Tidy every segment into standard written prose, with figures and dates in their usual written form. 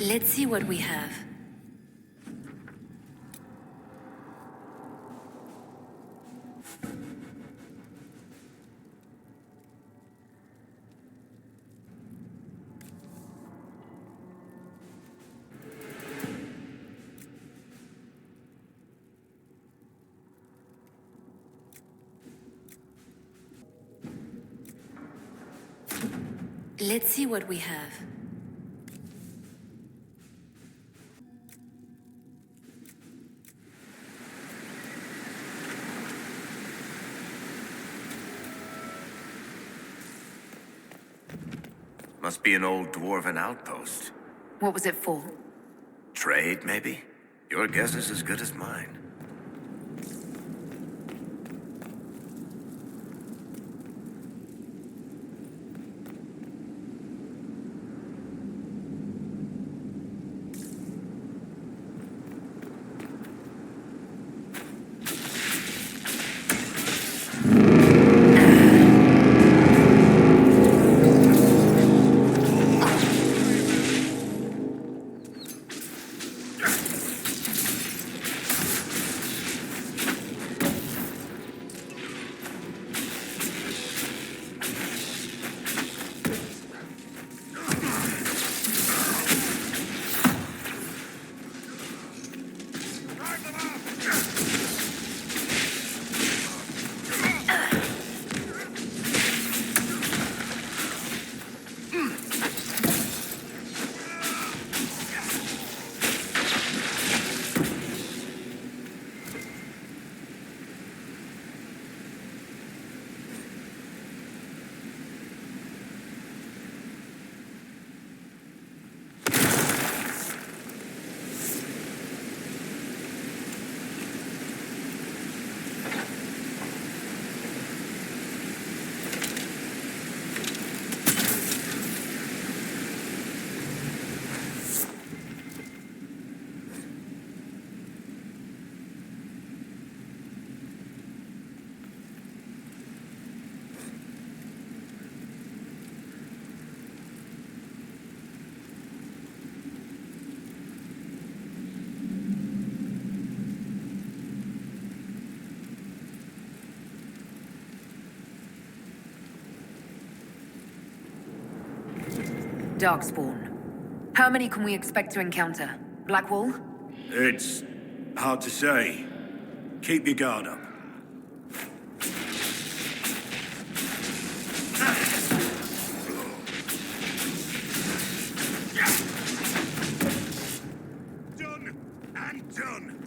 Let's see what we have. Let's see what we have. Must be an old dwarven outpost. What was it for? Trade, maybe? Your guess is as good as mine. Darkspawn. How many can we expect to encounter? Blackwall? It's hard to say. Keep your guard up. Done and done.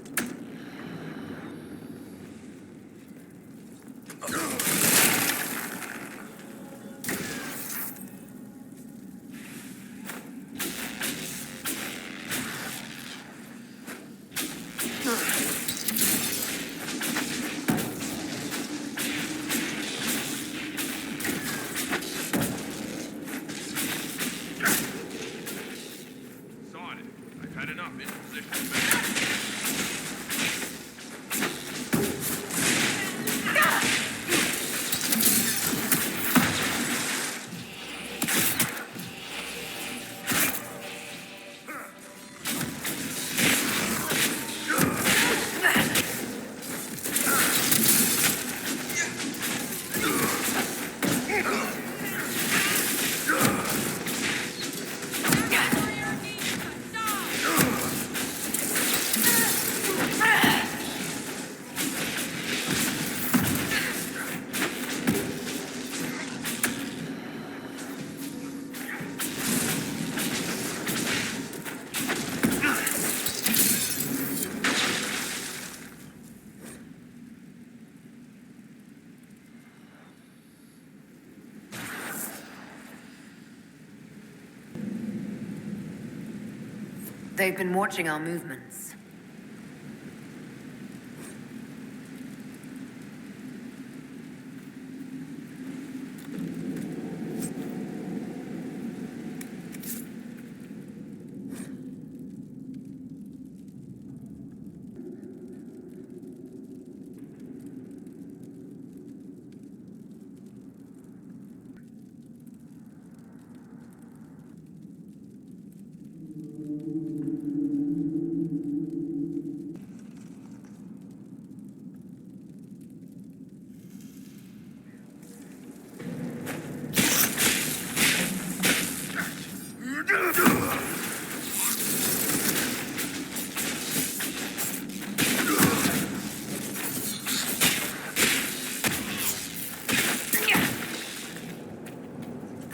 They've been watching our movements.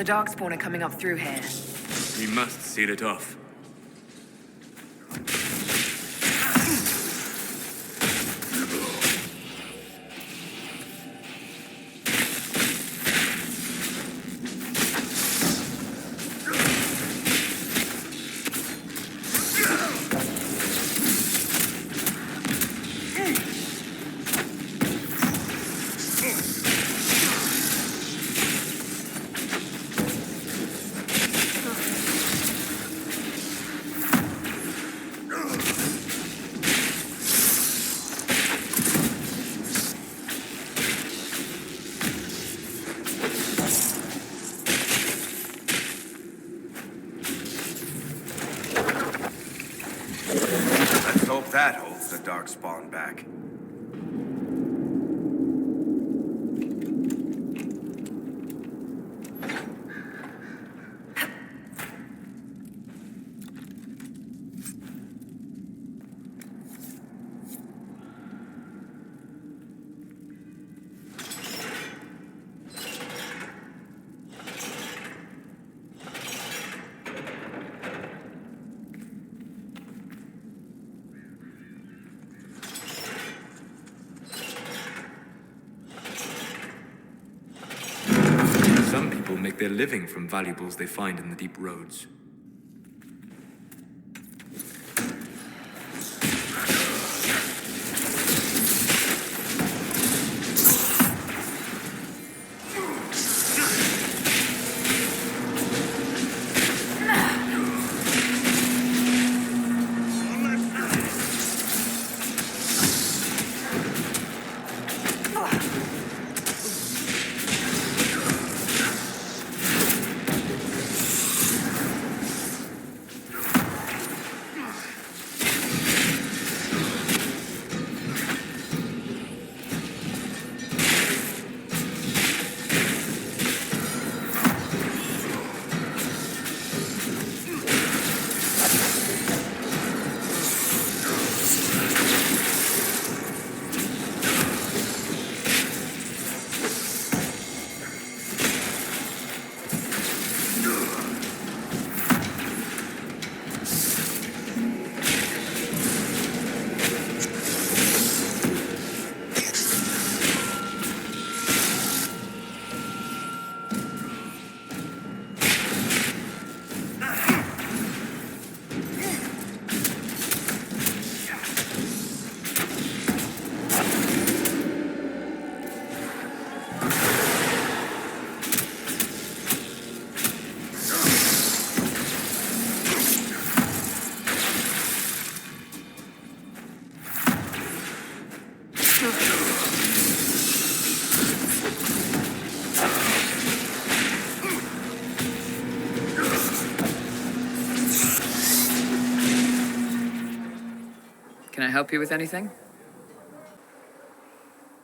The darkspawn are coming up through here. We must seal it off. Let's hope that holds the darkspawn back. Some people make their living from valuables they find in the deep roads. Can I help you with anything?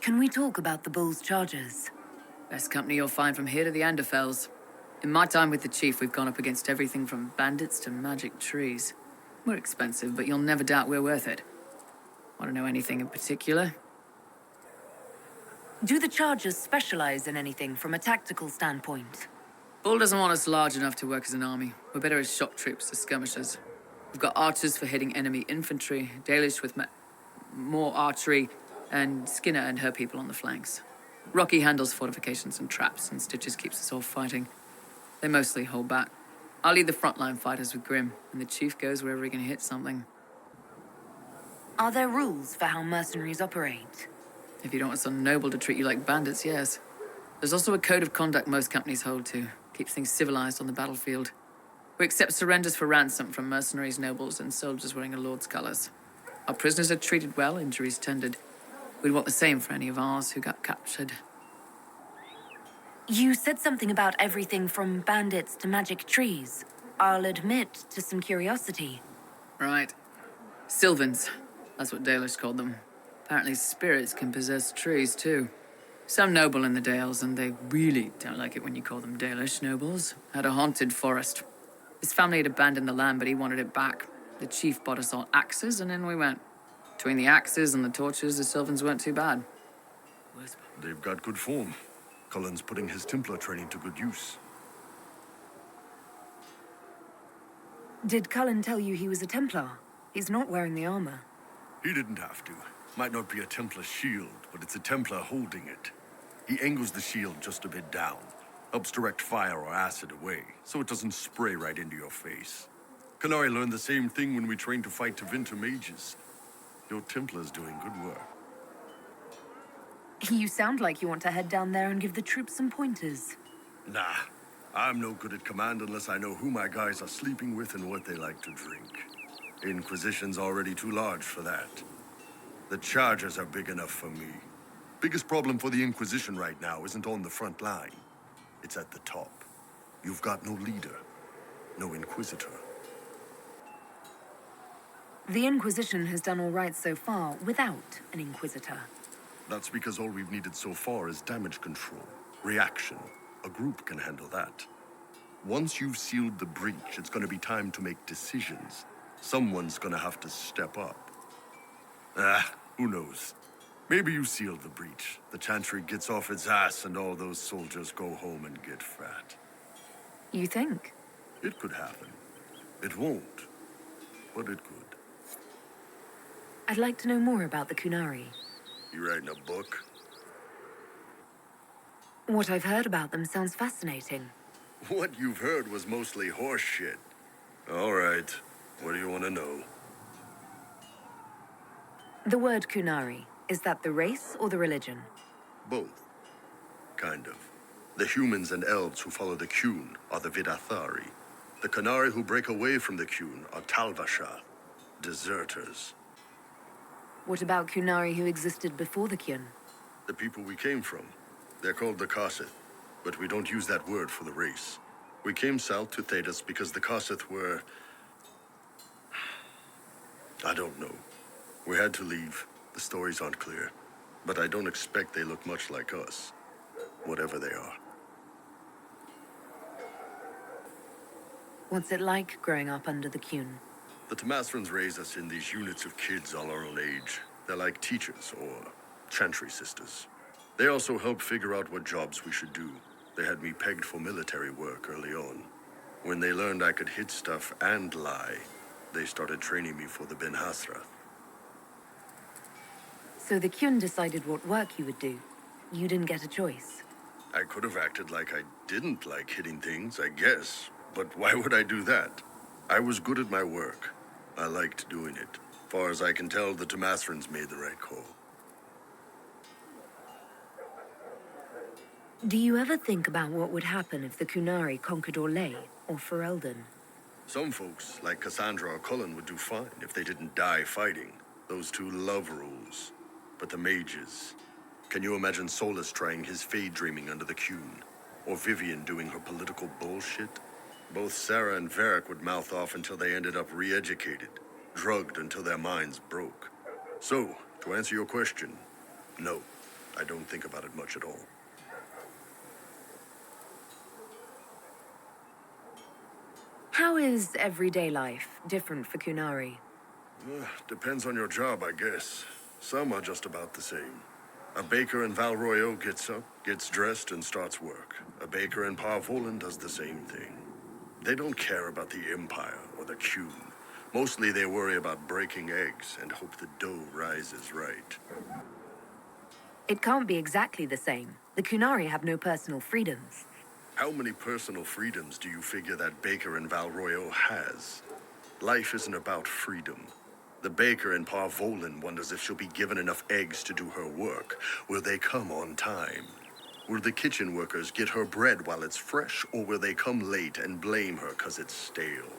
Can we talk about the Bull's charges? Best company you'll find from here to the Anderfells. In my time with the Chief, we've gone up against everything from bandits to magic trees. We're expensive, but you'll never doubt we're worth it. Want to know anything in particular? Do the charges specialize in anything from a tactical standpoint? Bull doesn't want us large enough to work as an army. We're better as shock troops, as skirmishers. We've got archers for hitting enemy infantry, Dalish with more archery, and Skinner and her people on the flanks. Rocky handles fortifications and traps, and Stitches keeps us all fighting. They mostly hold back. I'll lead the frontline fighters with Grim, and the Chief goes wherever he can hit something. Are there rules for how mercenaries operate? If you don't want some noble to treat you like bandits, yes. There's also a code of conduct most companies hold to. Keeps things civilized on the battlefield. We accept surrenders for ransom from mercenaries, nobles, and soldiers wearing a lord's colors. Our prisoners are treated well, injuries tended. We'd want the same for any of ours who got captured. You said something about everything from bandits to magic trees. I'll admit to some curiosity. Right. Sylvans. That's what Dalish called them. Apparently spirits can possess trees, too. Some noble in the Dales, and they really don't like it when you call them Dalish nobles, had a haunted forest. His family had abandoned the land, but he wanted it back. The Chief bought us all axes, and in we went. Between the axes and the torches, the Sylvans weren't too bad. They've got good form. Cullen's putting his Templar training to good use. Did Cullen tell you he was a Templar? He's not wearing the armor. He didn't have to. Might not be a Templar shield, but it's a Templar holding it. He angles the shield just a bit down. Helps direct fire or acid away, so it doesn't spray right into your face. Canary learned the same thing when we trained to fight Tevinter mages. Your Templar's doing good work. You sound like you want to head down there and give the troops some pointers. Nah, I'm no good at command unless I know who my guys are sleeping with and what they like to drink. Inquisition's already too large for that. The charges are big enough for me. Biggest problem for the Inquisition right now isn't on the front line. It's at the top. You've got no leader, no Inquisitor. The Inquisition has done all right so far without an Inquisitor. That's because all we've needed so far is damage control, reaction. A group can handle that. Once you've sealed the breach, it's gonna be time to make decisions. Someone's gonna have to step up. Who knows? Maybe you sealed the breach. The Chantry gets off its ass and all those soldiers go home and get fat. You think? It could happen. It won't, but it could. I'd like to know more about the Kunari. You writing a book? What I've heard about them sounds fascinating. What you've heard was mostly horse shit. All right. What do you want to know? The word Kunari, is that the race or the religion? Both. Kind of. The humans and elves who follow the Qun are the Vidathari. The Kunari who break away from the Qun are Talvasha, deserters. What about Kunari who existed before the Qun? The people we came from. They're called the Kossith, but we don't use that word for the race. We came south to Thedas because the Kossith were... I don't know. We had to leave. The stories aren't clear. But I don't expect they look much like us. Whatever they are. What's it like growing up under the Qun? The Tamasrans raise us in these units of kids all our own age. They're like teachers or chantry sisters. They also help figure out what jobs we should do. They had me pegged for military work early on. When they learned I could hit stuff and lie, they started training me for the Ben Hasrath. So the Qun decided what work you would do. You didn't get a choice. I could have acted like I didn't like hitting things, I guess. But why would I do that? I was good at my work. I liked doing it. Far as I can tell, the Tamasrans made the right call. Do you ever think about what would happen if the Kunari conquered Orlais or Ferelden? Some folks, like Cassandra or Cullen, would do fine if they didn't die fighting. Those two love rules. But the mages... Can you imagine Solus trying his fade dreaming under the Qun? Or Vivian doing her political bullshit? Both Sarah and Varric would mouth off until they ended up re-educated, drugged until their minds broke. So, to answer your question, no, I don't think about it much at all. How is everyday life different for Kunari? Depends on your job, I guess. Some are just about the same. A baker in Val Royeaux gets up, gets dressed, and starts work. A baker in Parvolan does the same thing. They don't care about the Empire or the Qun. Mostly they worry about breaking eggs and hope the dough rises right. It can't be exactly the same. The Kunari have no personal freedoms. How many personal freedoms do you figure that baker in Val Royeaux has? Life isn't about freedom. The baker in Parvolan wonders if she'll be given enough eggs to do her work. Will they come on time? Will the kitchen workers get her bread while it's fresh, or will they come late and blame her 'cause it's stale?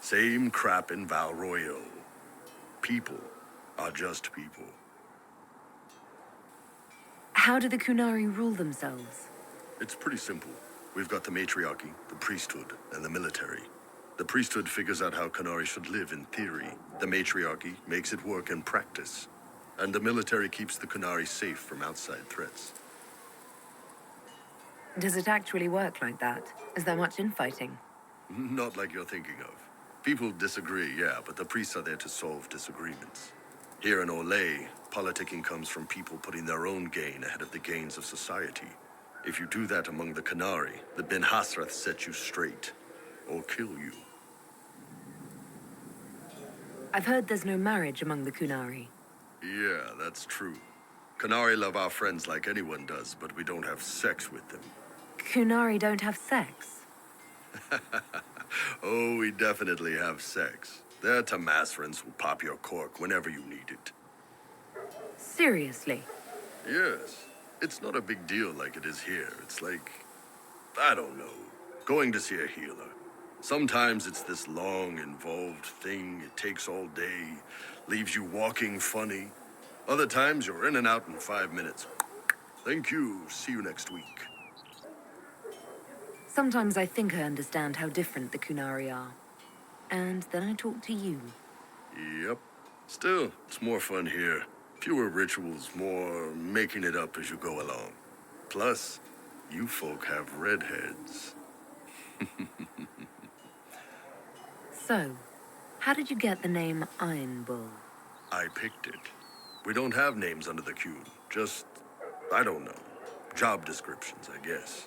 Same crap in Val Royeaux. People are just people. How do the Kunari rule themselves? It's pretty simple. We've got the matriarchy, the priesthood, and the military. The priesthood figures out how Kunari should live in theory. The matriarchy makes it work in practice. And the military keeps the Kunari safe from outside threats. Does it actually work like that? Is there much infighting? Not like you're thinking of. People disagree, yeah, but the priests are there to solve disagreements. Here in Orlais, politicking comes from people putting their own gain ahead of the gains of society. If you do that among the Kunari, the Ben Hasrath set you straight, or kill you. I've heard there's no marriage among the Kunari. Yeah, that's true. Kunari love our friends like anyone does, but we don't have sex with them. Kunari don't have sex? Oh, we definitely have sex. They're Tamasrans who pop your cork whenever you need it. Seriously? Yes. It's not a big deal like it is here. It's like, I don't know, going to see a healer. Sometimes it's this long, involved thing. It takes all day, leaves you walking funny. Other times you're in and out in 5 minutes. Thank you. See you next week. Sometimes I think I understand how different the Kunari are. And then I talk to you. Yep. Still, it's more fun here. Fewer rituals, more making it up as you go along. Plus, you folk have redheads. So, how did you get the name Iron Bull? I picked it. We don't have names under the Q. Just, I don't know. Job descriptions, I guess.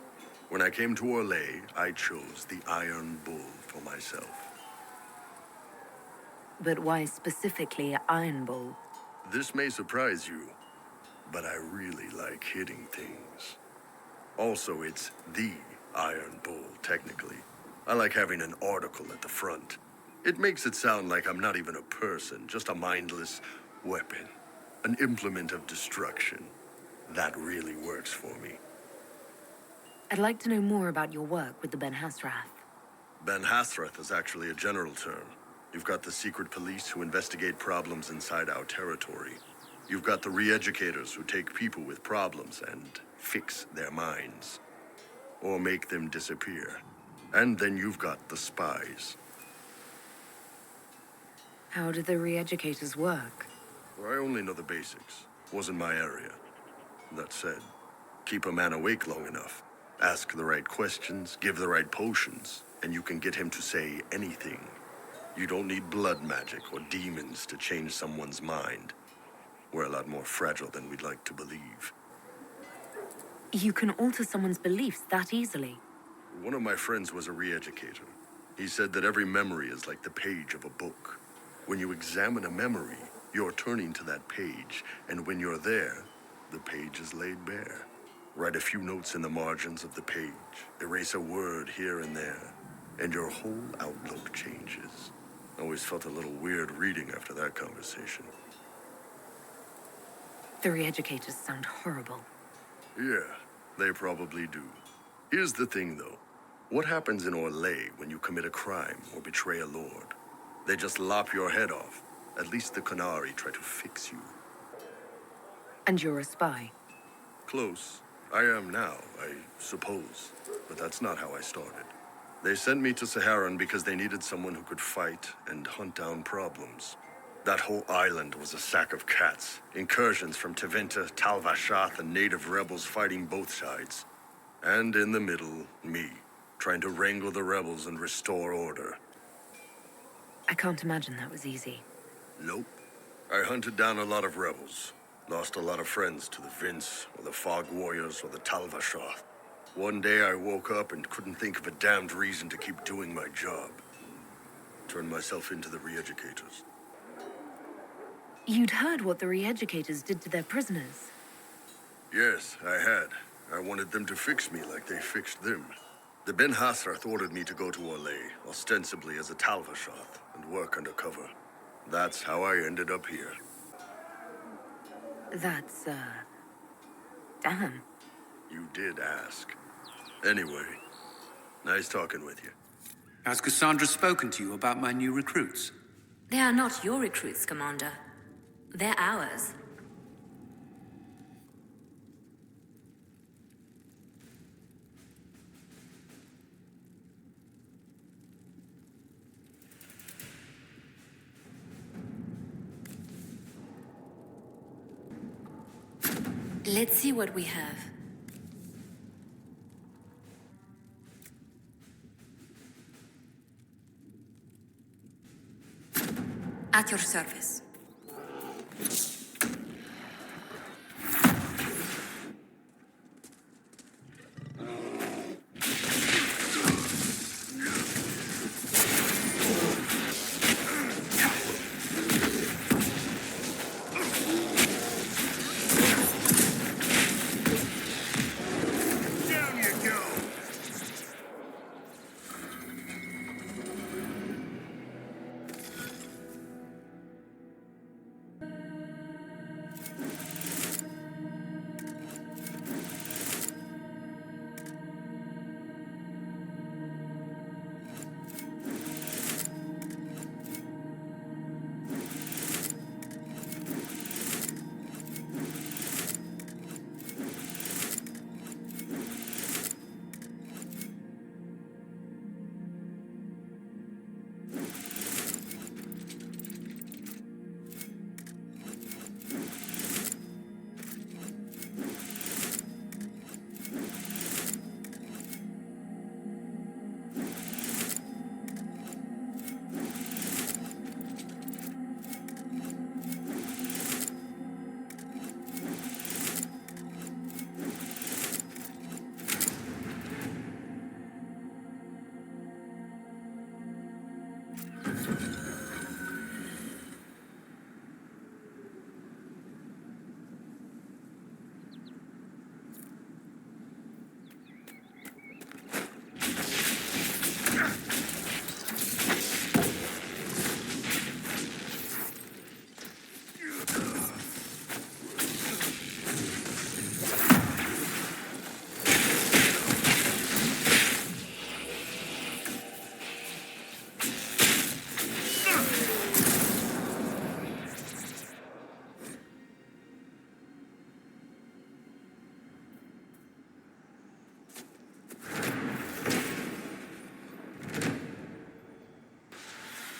When I came to Orlais, I chose the Iron Bull for myself. But why specifically Iron Bull? This may surprise you, but I really like hitting things. Also, it's the Iron Bull, technically. I like having an article at the front. It makes it sound like I'm not even a person, just a mindless weapon. An implement of destruction. That really works for me. I'd like to know more about your work with the Ben Hasrath. Ben Hasrath is actually a general term. You've got the secret police who investigate problems inside our territory. You've got the re-educators who take people with problems and fix their minds. Or make them disappear. And then you've got the spies. How do the re-educators work? Well, I only know the basics. Wasn't my area. That said, keep a man awake long enough. Ask the right questions, give the right potions, and you can get him to say anything. You don't need blood magic or demons to change someone's mind. We're a lot more fragile than we'd like to believe. You can alter someone's beliefs that easily. One of my friends was a re-educator. He said that every memory is like the page of a book. When you examine a memory, you're turning to that page, and when you're there, the page is laid bare. Write a few notes in the margins of the page, erase a word here and there, and your whole outlook changes. Always felt a little weird reading after that conversation. The re-educators sound horrible. Yeah, they probably do. Here's the thing, though. What happens in Orlais when you commit a crime or betray a lord? They just lop your head off. At least the Kunari try to fix you. And you're a spy. Close. I am now, I suppose. But that's not how I started. They sent me to Saharan because they needed someone who could fight and hunt down problems. That whole island was a sack of cats. Incursions from Tevinter, Tal-Vashath, and native rebels fighting both sides. And in the middle, me, trying to wrangle the rebels and restore order. I can't imagine that was easy. Nope. I hunted down a lot of rebels. Lost a lot of friends to the Vince, or the Fog Warriors, or the Tal-Vashath. One day I woke up and couldn't think of a damned reason to keep doing my job. Turned myself into the re-educators. You'd heard what the re-educators did to their prisoners. Yes, I had. I wanted them to fix me like they fixed them. The Ben Hasrath ordered me to go to Orlais, ostensibly as a Tal-Vashath, and work undercover. That's how I ended up here. That's, damn. You did ask. Anyway, nice talking with you. Has Cassandra spoken to you about my new recruits? They are not your recruits, Commander. They're ours. Let's see what we have. At your service.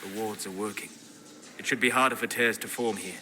The wards are working. It should be harder for tears to form here.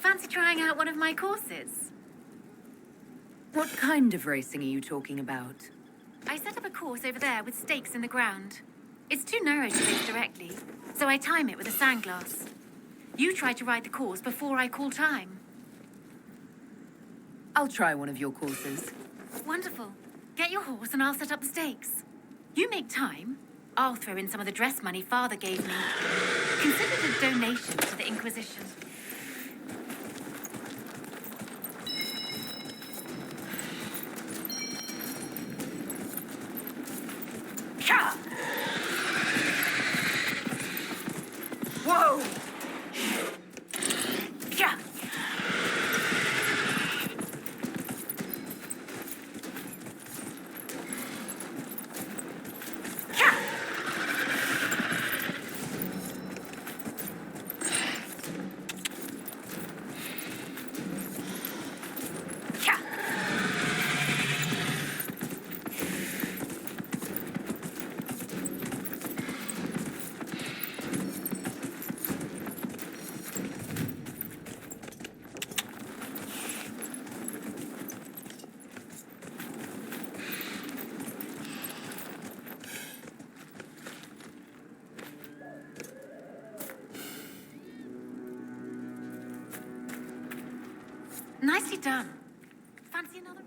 Fancy trying out one of my courses? What kind of racing are you talking about? I set up a course over there with stakes in the ground. It's too narrow to race directly, so I time it with a sandglass. You try to ride the course before I call time. I'll try one of your courses. Wonderful. Get your horse and I'll set up the stakes. You make time, I'll throw in some of the dress money Father gave me. Consider it a donation to the Inquisition. Whoa! Yeah. Nicely done. Fancy another?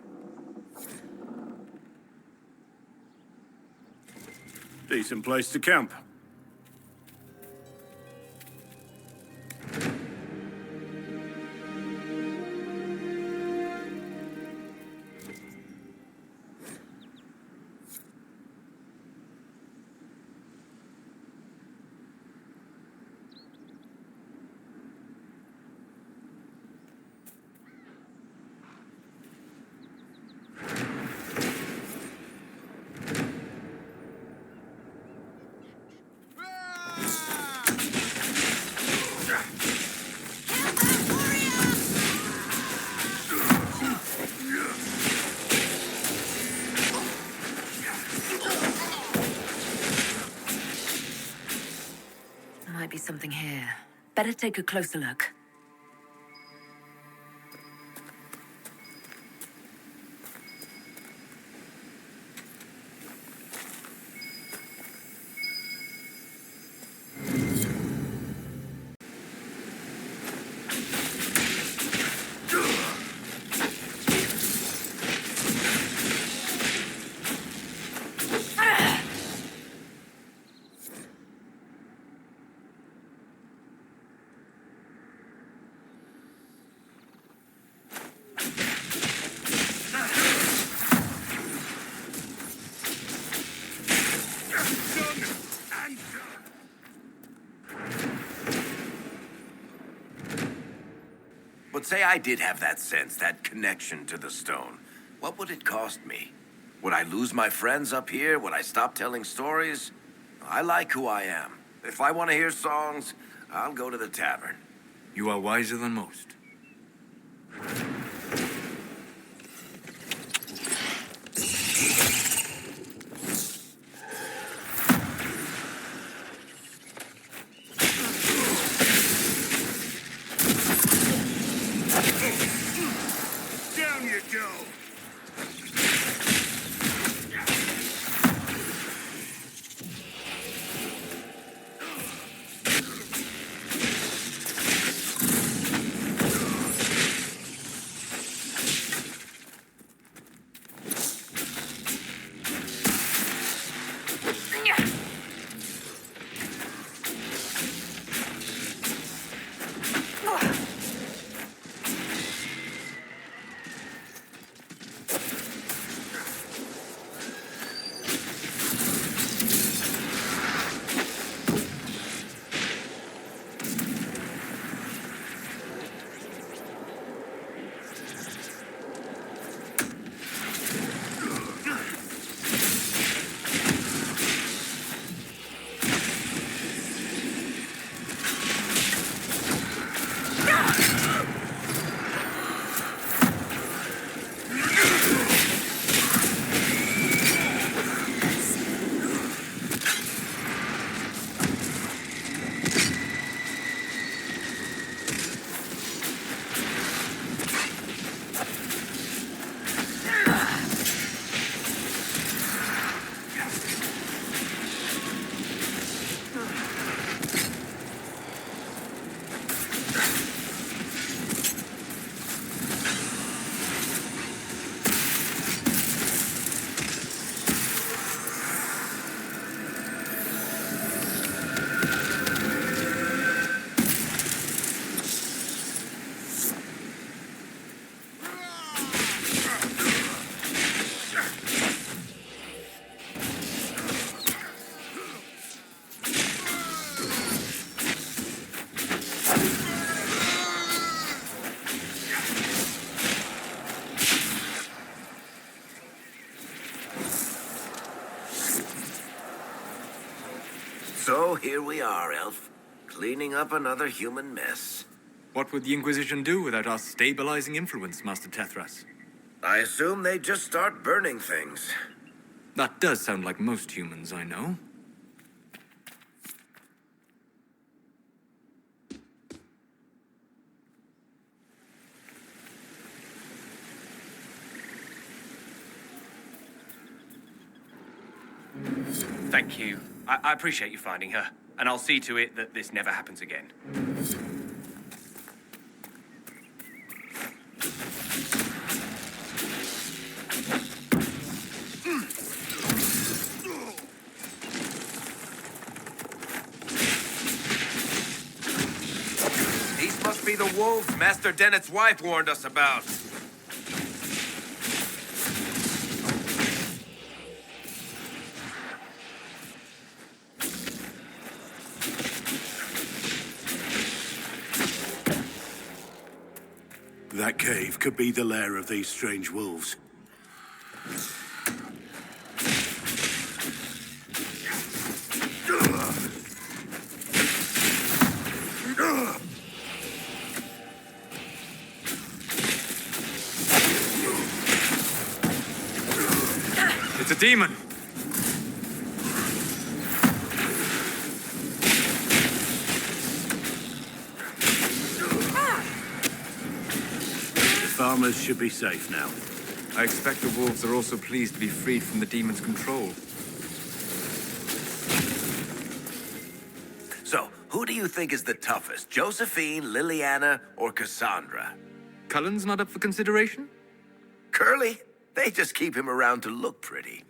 Decent place to camp. Might be something here. Better take a closer look. But say I did have that sense, that connection to the stone. What would it cost me? Would I lose my friends up here? Would I stop telling stories? I like who I am. If I want to hear songs, I'll go to the tavern. You are wiser than most. Down you go! So here we are, Elf. Cleaning up another human mess. What would the Inquisition do without our stabilizing influence, Master Tethras? I assume they just start burning things. That does sound like most humans I know. Thank you. I appreciate you finding her, and I'll see to it that this never happens again. These must be the wolves Master Dennett's wife warned us about. That cave could be the lair of these strange wolves. It's a demon! farmers should be safe now. I expect the wolves are also pleased to be freed from the demon's control. So, who do you think is the toughest? Josephine, Liliana, or Cassandra? Cullen's not up for consideration? Curly? They just keep him around to look pretty.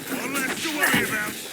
One less to worry about.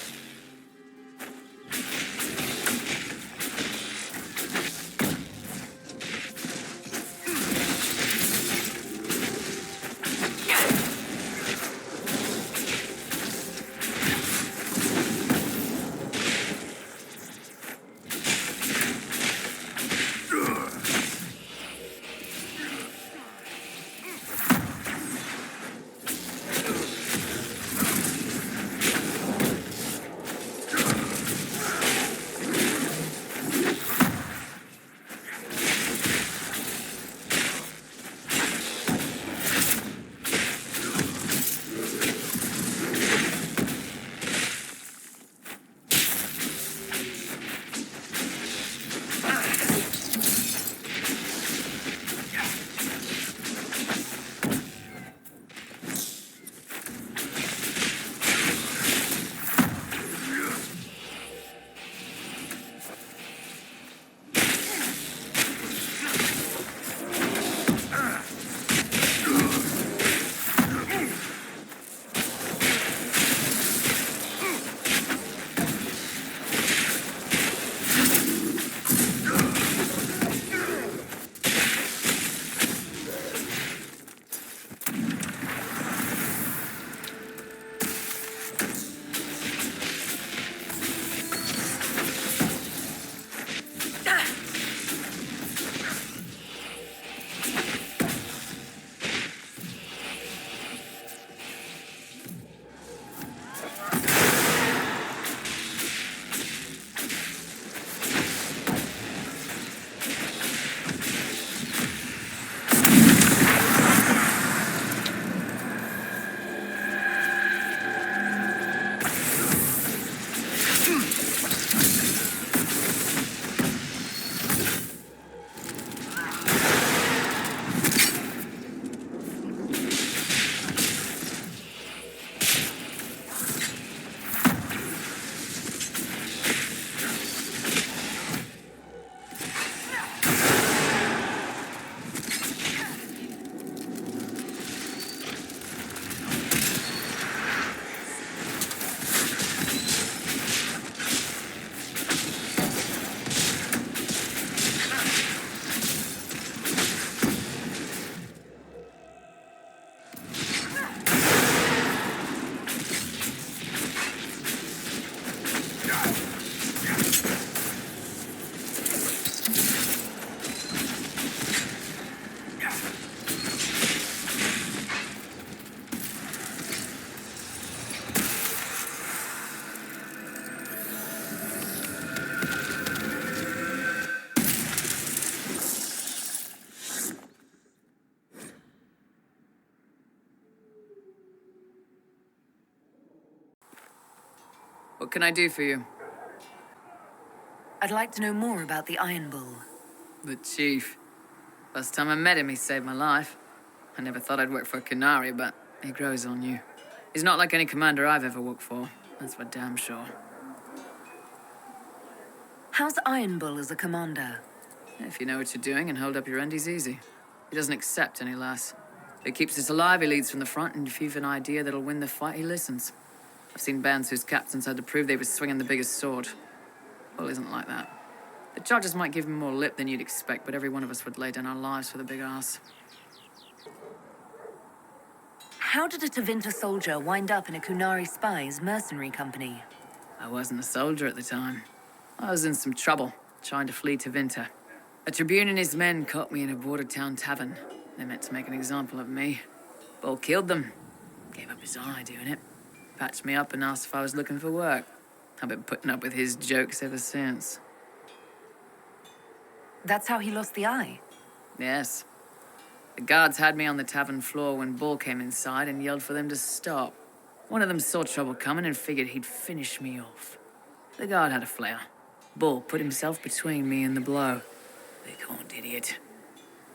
What can I do for you? I'd like to know more about the Iron Bull. The chief. Last time I met him, he saved my life. I never thought I'd work for a Canary, but he grows on you. He's not like any commander I've ever worked for. That's for damn sure. How's Iron Bull as a commander? If you know what you're doing and hold up your end, he's easy. He doesn't accept any less. If he keeps us alive, he leads from the front, and if you've an idea that'll win the fight, he listens. I've seen bands whose captains had to prove they were swinging the biggest sword. Bull isn't like that. The charges might give him more lip than you'd expect, but every one of us would lay down our lives for the big ass. How did a Tevinter soldier wind up in a Kunari spy's mercenary company? I wasn't a soldier at the time. I was in some trouble. trying to flee to Winter. A tribune and his men caught me in a border town tavern. They meant to make an example of me. Bull killed them. Gave up his eye doing it. Patched me up and asked if I was looking for work. I've been putting up with his jokes ever since. That's how he lost the eye? Yes. The guards had me on the tavern floor when Bull came inside and yelled for them to stop. One of them saw trouble coming and figured he'd finish me off. The guard had a flare. Bull put himself between me and the blow. Big-horned idiot.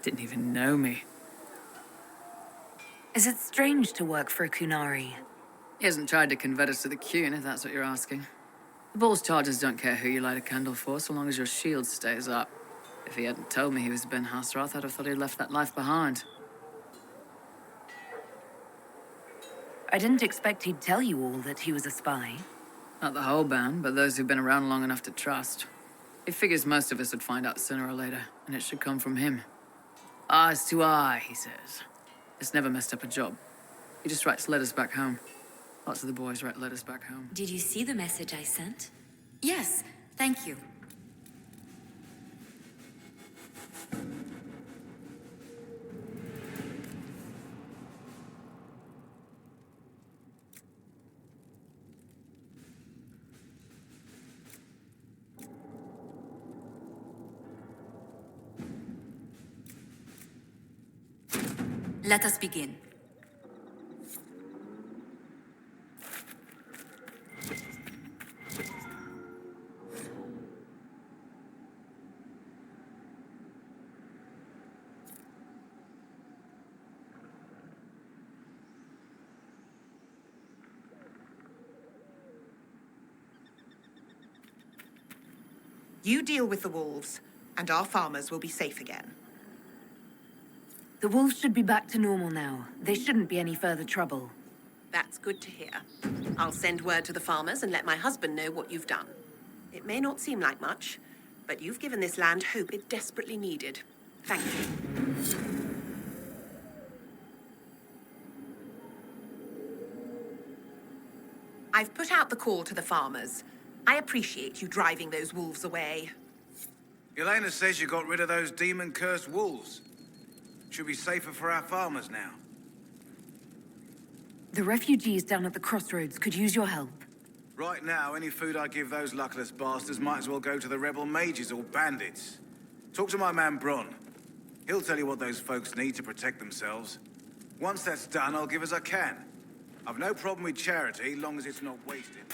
Didn't even know me. Is it strange to work for a Kunari? He hasn't tried to convert us to the Qun, if that's what you're asking. The Bull's charges don't care who you light a candle for, so long as your shield stays up. If he hadn't told me he was Ben Hasroth, I'd have thought he'd left that life behind. I didn't expect he'd tell you all that he was a spy. Not the whole band, but those who've been around long enough to trust. He figures most of us would find out sooner or later, and it should come from him. Eyes to eye, he says. It's never messed up a job. He just writes letters back home. Lots of the boys write letters back home. Did you see the message I sent? Yes, thank you. Let us begin. You deal with the wolves, and our farmers will be safe again. The wolves should be back to normal now. There shouldn't be any further trouble. That's good to hear. I'll send word to the farmers and let my husband know what you've done. It may not seem like much, but you've given this land hope it desperately needed. Thank you. I've put out the call to the farmers. I appreciate you driving those wolves away. Elena says you got rid of those demon-cursed wolves. Should be safer for our farmers now. The refugees down at the crossroads could use your help. Right now, any food I give those luckless bastards might as well go to the rebel mages or bandits. Talk to my man Bron. He'll tell you what those folks need to protect themselves. Once that's done, I'll give as I can. I've no problem with charity, long as it's not wasted.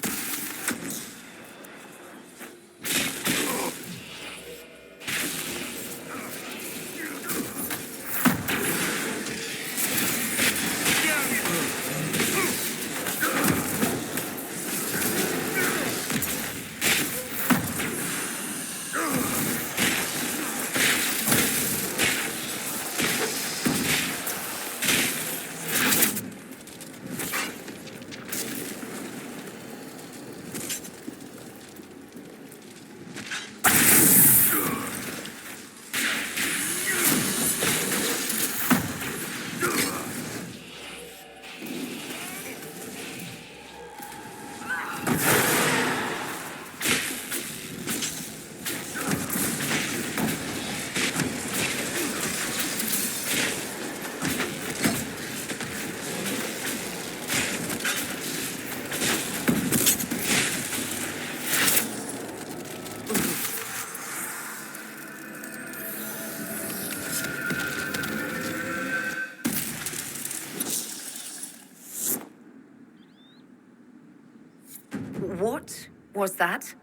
What was that?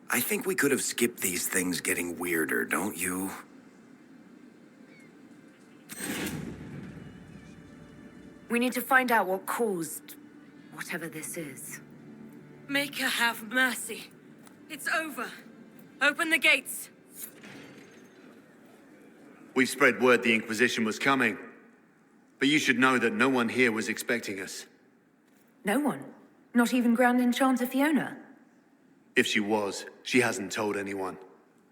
I think we could have skipped these things getting weirder, don't you? We need to find out what caused whatever this is. Maker have mercy. It's over. Open the gates. We spread word the Inquisition was coming. But you should know that no one here was expecting us. No one? Not even Grand Enchanter Fiona? If she was, she hasn't told anyone.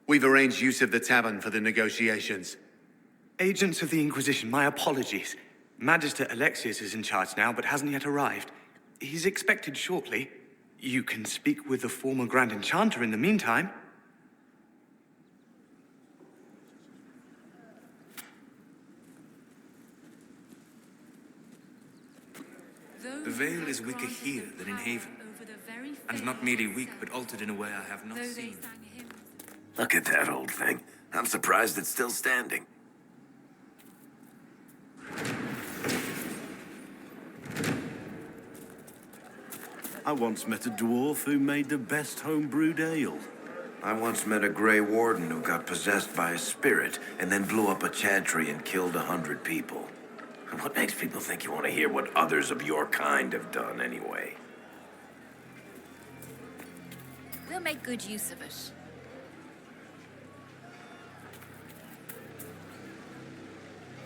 We've arranged use of the tavern for the negotiations. Agents of the Inquisition, my apologies. Magister Alexius is in charge now, but hasn't yet arrived. He's expected shortly. You can speak with the former Grand Enchanter in the meantime. The veil is weaker here than in Haven. And not merely weak, but altered in a way I have not seen. Look at that old thing. I'm surprised it's still standing. I once met a dwarf who made the best home-brewed ale. I once met a Grey Warden who got possessed by a spirit and then blew up a chantry and killed 100 people. What makes people think you want to hear what others of your kind have done anyway? We'll make good use of it.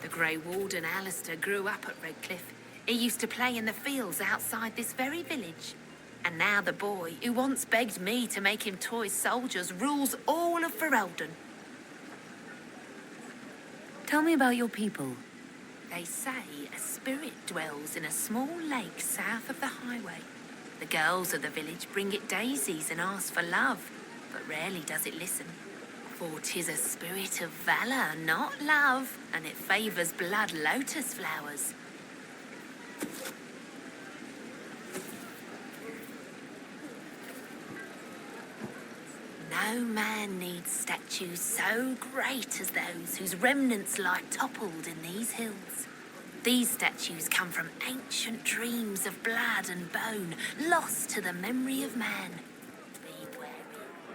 The Grey Warden Alistair grew up at Redcliffe. He used to play in the fields outside this very village. And now the boy, who once begged me to make him toy soldiers, rules all of Ferelden. Tell me about your people. They say a spirit dwells in a small lake south of the highway. The girls of the village bring it daisies and ask for love, but rarely does it listen. For 'tis a spirit of valor, not love, and it favours blood lotus flowers. No man needs statues so great as those whose remnants lie toppled in these hills. These statues come from ancient dreams of blood and bone, lost to the memory of man. Be wary.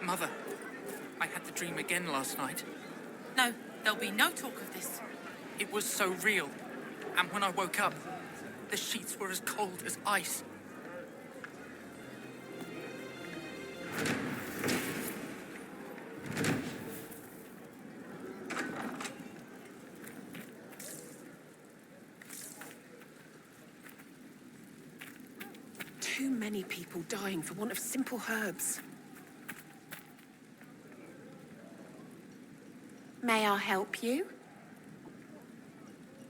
Mother, I had the dream again last night. No, there'll be no talk of this. It was so real. And when I woke up, the sheets were as cold as ice. Too many people dying for want of simple herbs. May I help you?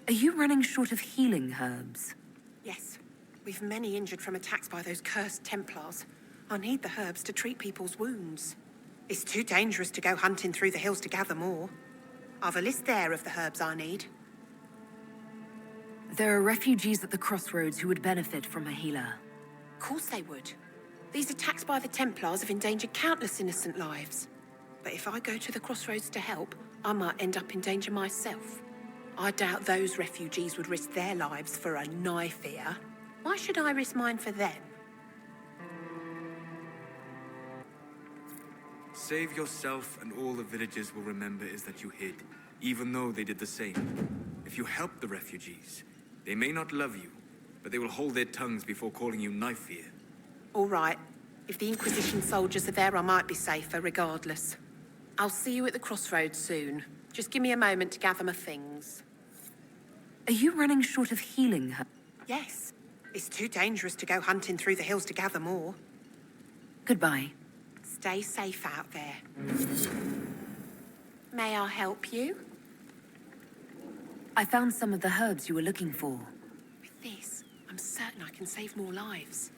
Are you running short of healing herbs? Yes. We've many injured from attacks by those cursed Templars. I need the herbs to treat people's wounds. It's too dangerous to go hunting through the hills to gather more. I've a list there of the herbs I need. There are refugees at the crossroads who would benefit from a healer. Of course they would. These attacks by the Templars have endangered countless innocent lives. But if I go to the crossroads to help, I might end up in danger myself. I doubt those refugees would risk their lives for a knife here. Why should I risk mine for them? Save yourself, and all the villagers will remember is that you hid, even though they did the same. If you help the refugees, they may not love you, but they will hold their tongues before calling you knife ear. All right. If the Inquisition soldiers are there, I might be safer regardless. I'll see you at the crossroads soon. Just give me a moment to gather my things. Are you running short of healing herbs? Yes. It's too dangerous to go hunting through the hills to gather more. Goodbye. Stay safe out there. May I help you? I found some of the herbs you were looking for. With this, I'm certain I can save more lives.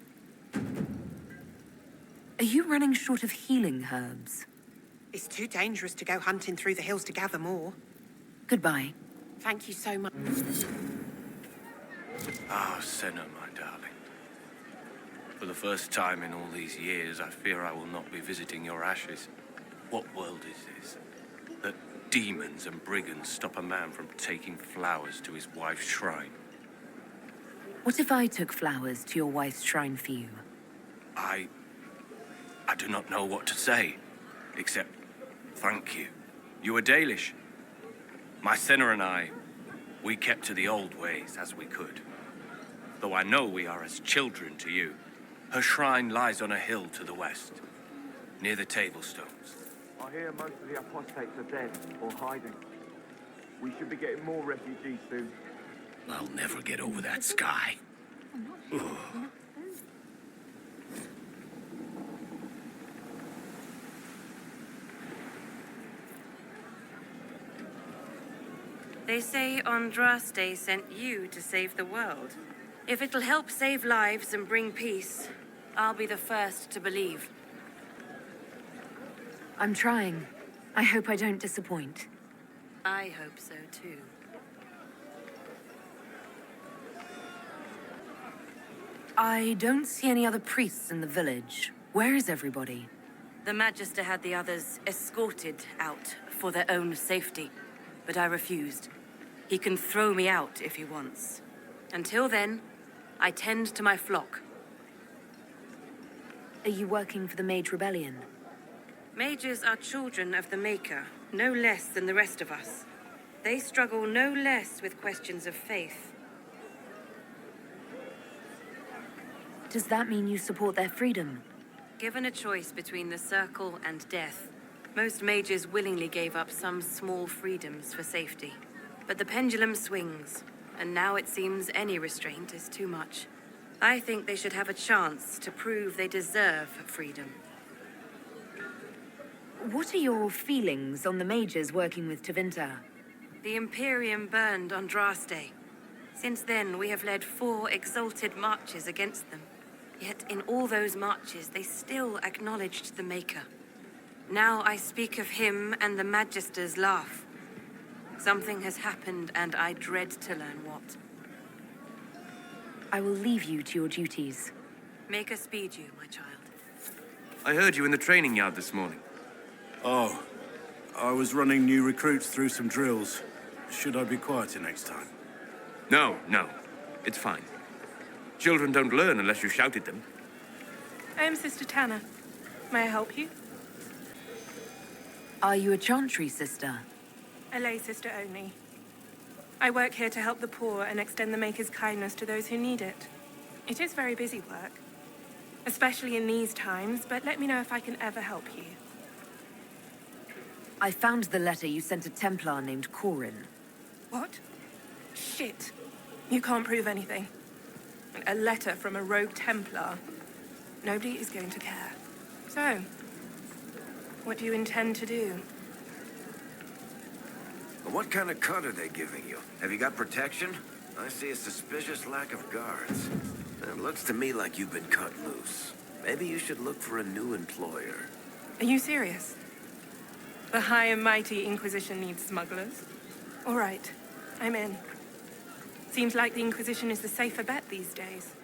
Are you running short of healing herbs? It's too dangerous to go hunting through the hills to gather more. Goodbye. Thank you so much. Ah, Senna, my darling. For the first time in all these years, I fear I will not be visiting your ashes. What world is this? That demons and brigands stop a man from taking flowers to his wife's shrine. What if I took flowers to your wife's shrine for you? I do not know what to say, except thank you. You were Dalish. My Senna and I, we kept to the old ways as we could. Though I know we are as children to you. Her shrine lies on a hill to the west, near the tablestones. I hear most of the apostates are dead or hiding. We should be getting more refugees soon. I'll never get over that sky. They say Andraste sent you to save the world. If it'll help save lives and bring peace, I'll be the first to believe. I'm trying. I hope I don't disappoint. I hope so too. I don't see any other priests in the village. Where is everybody? The Magister had the others escorted out for their own safety, but I refused. He can throw me out if he wants. Until then, I tend to my flock. Are you working for the Mage Rebellion? Mages are children of the Maker, no less than the rest of us. They struggle no less with questions of faith. Does that mean you support their freedom? Given a choice between the Circle and death, most mages willingly gave up some small freedoms for safety. But the pendulum swings, and now it seems any restraint is too much. I think they should have a chance to prove they deserve freedom. What are your feelings on the mages working with Tevinter? The Imperium burned Andraste. Since then, we have led 4 exalted marches against them. Yet in all those marches, they still acknowledged the Maker. Now I speak of him and the Magisters laugh. Something has happened, and I dread to learn what. I will leave you to your duties. Make us speed you, my child. I heard you in the training yard this morning. Oh, I was running new recruits through some drills. Should I be quieter next time? No, it's fine. Children don't learn unless you shout at them. I am Sister Tanner. May I help you? Are you a chantry sister? A lay sister only. I work here to help the poor and extend the Maker's kindness to those who need it. It is very busy work, especially in these times, but let me know if I can ever help you. I found the letter you sent a Templar named Corin. What? Shit. You can't prove anything. A letter from a rogue Templar. Nobody is going to care. So, what do you intend to do? What kind of cut are they giving you? Have you got protection? I see a suspicious lack of guards. It looks to me like you've been cut loose. Maybe you should look for a new employer. Are you serious? The high and mighty Inquisition needs smugglers? All right, I'm in. Seems like the Inquisition is the safer bet these days.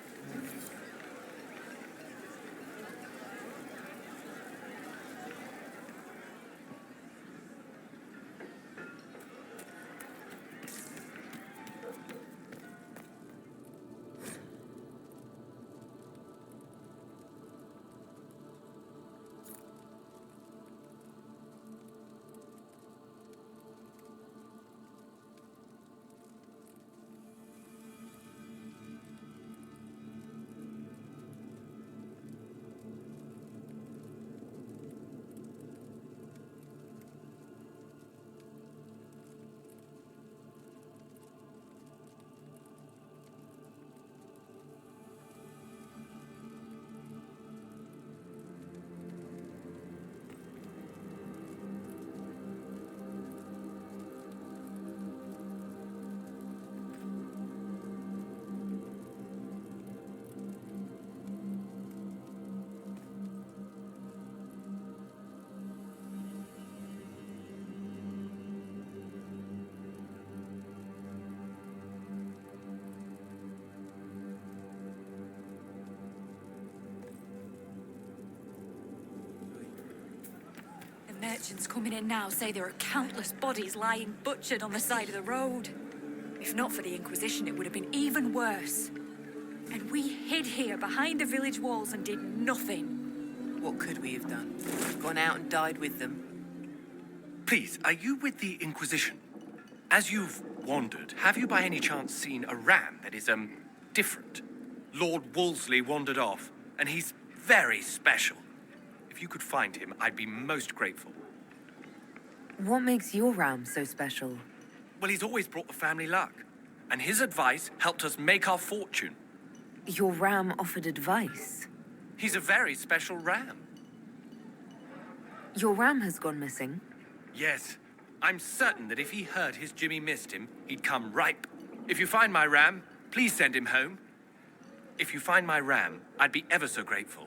Merchants coming in now say there are countless bodies lying butchered on the side of the road. If not for the Inquisition, it would have been even worse. And we hid here behind the village walls and did nothing. What could we have done? Gone out and died with them? Please, are you with the Inquisition? As you've wandered, have you by any chance seen a ram that is, different? Lord Wolseley wandered off, and he's very special. If you could find him, I'd be most grateful. What makes your ram so special? Well, he's always brought the family luck, and his advice helped us make our fortune. Your ram offered advice? He's a very special ram. Your ram has gone missing? Yes. I'm certain that if he heard his Jimmy missed him, he'd come right. If you find my ram, please send him home. If you find my ram, I'd be ever so grateful.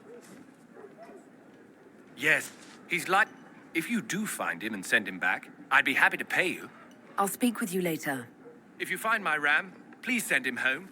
Yes, he's like... If you do find him and send him back, I'd be happy to pay you. I'll speak with you later. If you find my ram, please send him home.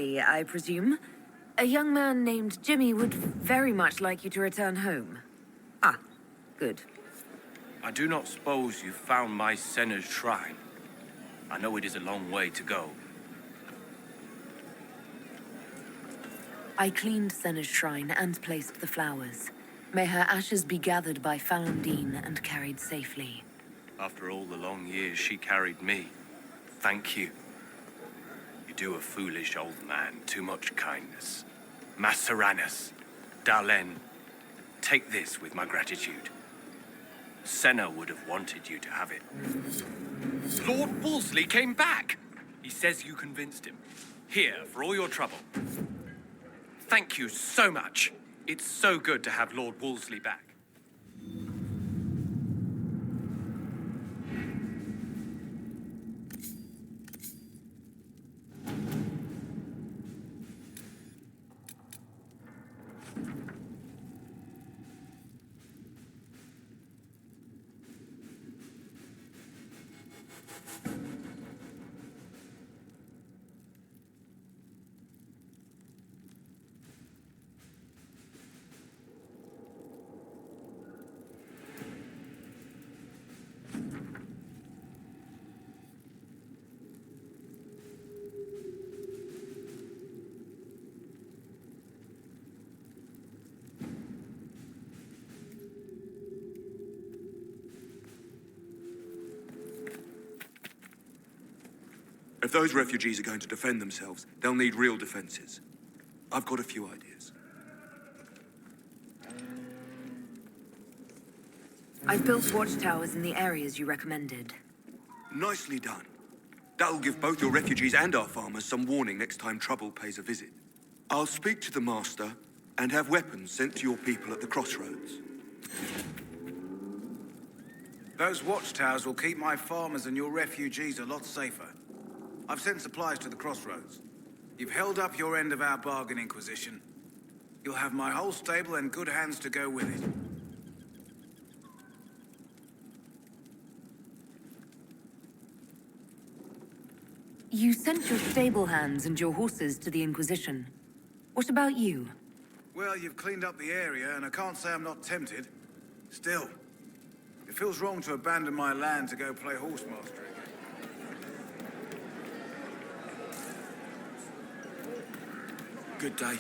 family, I presume? A young man named Jimmy would very much like you to return home. Ah, good. I do not suppose you found my Senna's shrine. I know it is a long way to go. I cleaned Senna's shrine and placed the flowers. May her ashes be gathered by Falka.9 and carried safely. After all the long years she carried me, thank you. You do a foolish old man too much kindness. Masseranus, Dalen, take this with my gratitude. Senna would have wanted you to have it. Lord Wolseley came back! He says you convinced him. Here, for all your trouble. Thank you so much. It's so good to have Lord Wolseley back. If those refugees are going to defend themselves, they'll need real defenses. I've got a few ideas. I've built watchtowers in the areas you recommended. Nicely done. That'll give both your refugees and our farmers some warning next time trouble pays a visit. I'll speak to the master and have weapons sent to your people at the crossroads. Those watchtowers will keep my farmers and your refugees a lot safer. I've sent supplies to the crossroads. You've held up your end of our bargain, Inquisition. You'll have my whole stable and good hands to go with it. You sent your stable hands and your horses to the Inquisition. What about you? Well, you've cleaned up the area, and I can't say I'm not tempted. Still, it feels wrong to abandon my land to go play horsemaster again. Good day.